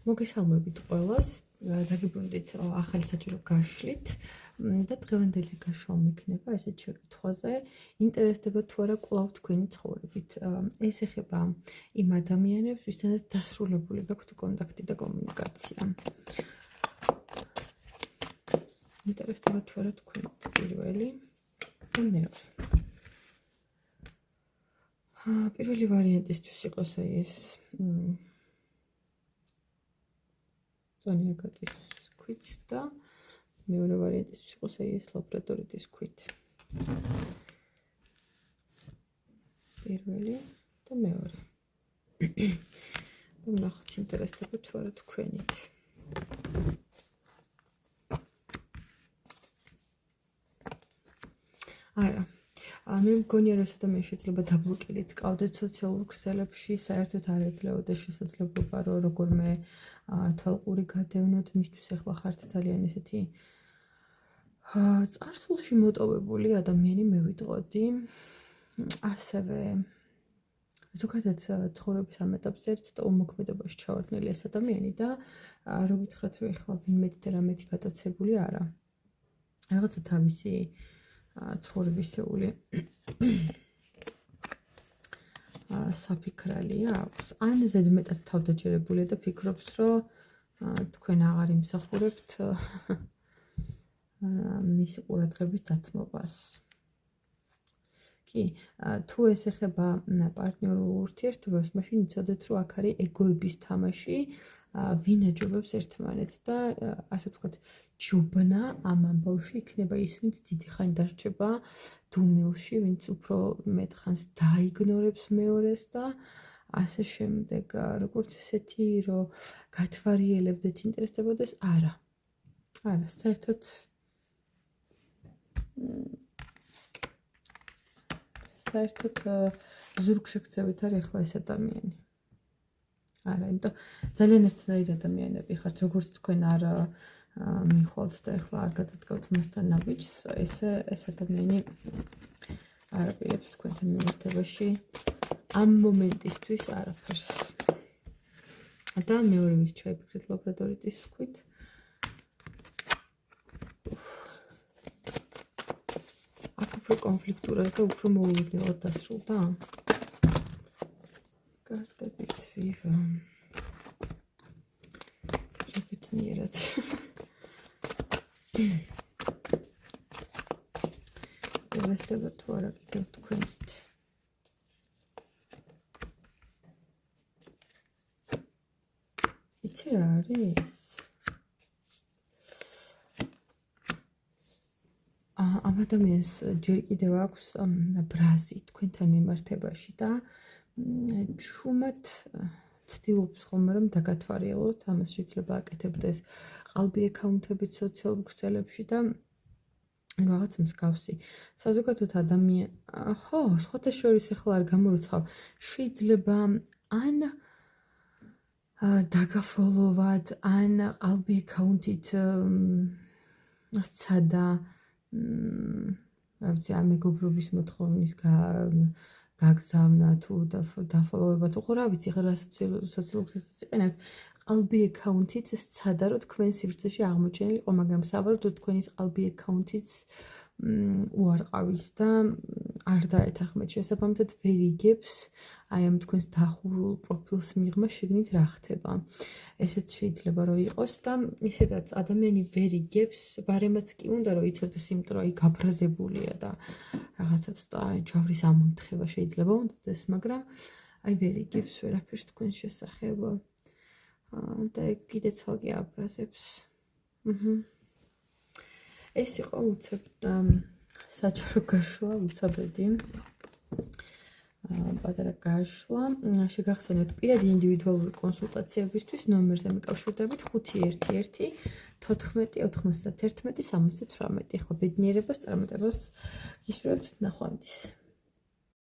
მოგესალმებით ყველას, დაგიბრუნდით ახალი საჭირო გაშლით და დღევანდელი გაშლა მექნება ესეთ შეკითხვაზე, ინტერესდება თუ არა კვლავ თქვენი ცხოვრებით. ეს ეხება იმ ადამიანებს, ვისთანაც დასრულებული გაქვთ კონტაქტი და კომუნიკაცია. ინტერესდება თუ არა თქვენი პირველი და მეორე. პირველი ვარიანტისთვის იყოს ეს ზონიაგატის ქვით და მეორე ვარიანტისთვის იყოს ეს ლაბრადორიტის ქვით. პირველი და მეორე. ვნახოთ ინტერესდება თუ არა თქვენით. არა. მე მგონია რომ ადამიანს შეიძლება დაბლოკილით ყავდეთ სოციალურ ქსელებში, საერთოდ არ ეძლეოდა შესაძლებლობა რომ როგორმე თვალყური გადევნოთ, მისთვის ახლა ხართ ძალიან ესეთი წარსულში მოტოვებული ადამიანი მე ვიტყოდი. ასევე ზოგადად ცხოვრების ამ ეტაპზე ერთ უმოქმედობაში ჩავარდნილი ეს ადამიანი და რო გითხრათ რომ ახლა ვინმე და რამეთი გატაცებული არა. რაღაცა თავისი ცხოვრებისეული საფიქრალია აქვს. ან ზედმეტად თავდაჯერებულია და ფიქრობს, რომ თქვენ აღარ იმსახურებთ მისი ყურადღების დათმობას. კი, თუ ეს ეხება პარტნიორულ ურთიერთობებს, მაშინ იცოდეთ, რომ აქ არის ეგოების თამაში, ვინ აჯობებს ერთმანეთს და ასე ვთქვათ, ჯობნა ამ ამბავში იქნება ის, ვინც დიდი ხანი დარჩება დუმილში, ვინც უფრო მეტ ხანს დაიგნორებს მეორეს და ასე შემდეგ. როგორც ესეთი, რომ გათვალიერებდეთ ინტერესდებოდეს, არა. არა, საერთოდ ზურგში გწევით არის ახლა ეს ადამიანი. არა, იმიტომ ძალიან ერთნაირი ადამიანები ხართ, როგორც თქვენ არ მიხვალთ და ახლა არ გადადგავთ მასთან ნაბიჯს, ეს ადამიანი არ აპირებს თქვენთან მიმართებაში ამ მომენტისთვის არაფერს. და მეორე ვის ჩაიფიქრეთ ლაბრადორიტის ქვით. აქ უფრო კონფლიქტურად და უფრო მოულოდნელად დასრულდა. კარტებით ვივა. რებითნიერად. ინტერესდება თუ არა კიდევ თქვენით. იცი რა არის? ამ ადამიანს ჯერ კიდევ აქვს ბრაზი თქვენთან მიმართებაში და ჩუმად ცდილობს ხოლმე რომ დაგათვალიეროთ, ამას შეიძლება აკეთებდეს ყალბი აკაუნტებით სოციალურ ქსელებში და რაღაც მსგავსი. საზოგადოოდ ხო, სხვათა შორის ახლა არ გამორიცხავ, შეიძლება ან დაგაფოლოვად, ან ყალბი აკაუნტით სცადა რა ვიცი, ამ მეგობრობის მოთხოვნის გაგზავნა თუ დაფოლოვება თუ რა ვიცი, რასაც სოციალურ ქსელს იყენებთ, ყალბი აკაუნტით სცადა რომ თქვენ სივრცეში აღმოჩენილიყო, მაგრამ საბოლოოდ თქვენის ყალბი აკაუნტიც უარყავის და არ დაეთანხმეთ შესაბამისად ვერ იგებს აი ამ თქვენს დახურულ პროფილს მიღმა შეგნით რა ხდება. ესეც შეიძლება რომ იყოს და ისედაც ადამიანი ვერ იგებს, ბარემაც კი უნდა რომ იცოდეს, იმიტომ რომ აი გაბრაზებულია და რაღაცა ცოტა ჯავრის ამონთხება შეიძლება უნდადეს, მაგრამ აი ვერ იგებს ვერაფერს თქვენ შესახებ და კიდე ცალკე აბრაზებს. ეს იყო უცებ საჭირო გაშლა, უცაბედი პატარა გაშლა. შეგახსენებთ პირადი ინდივიდუალური კონსულტაციებისთვის ნომერზე მიკავშირდებით 511 14 91 78. ახლა ბედნიერებას წარმატებას გისურვებთ ნახვამდის.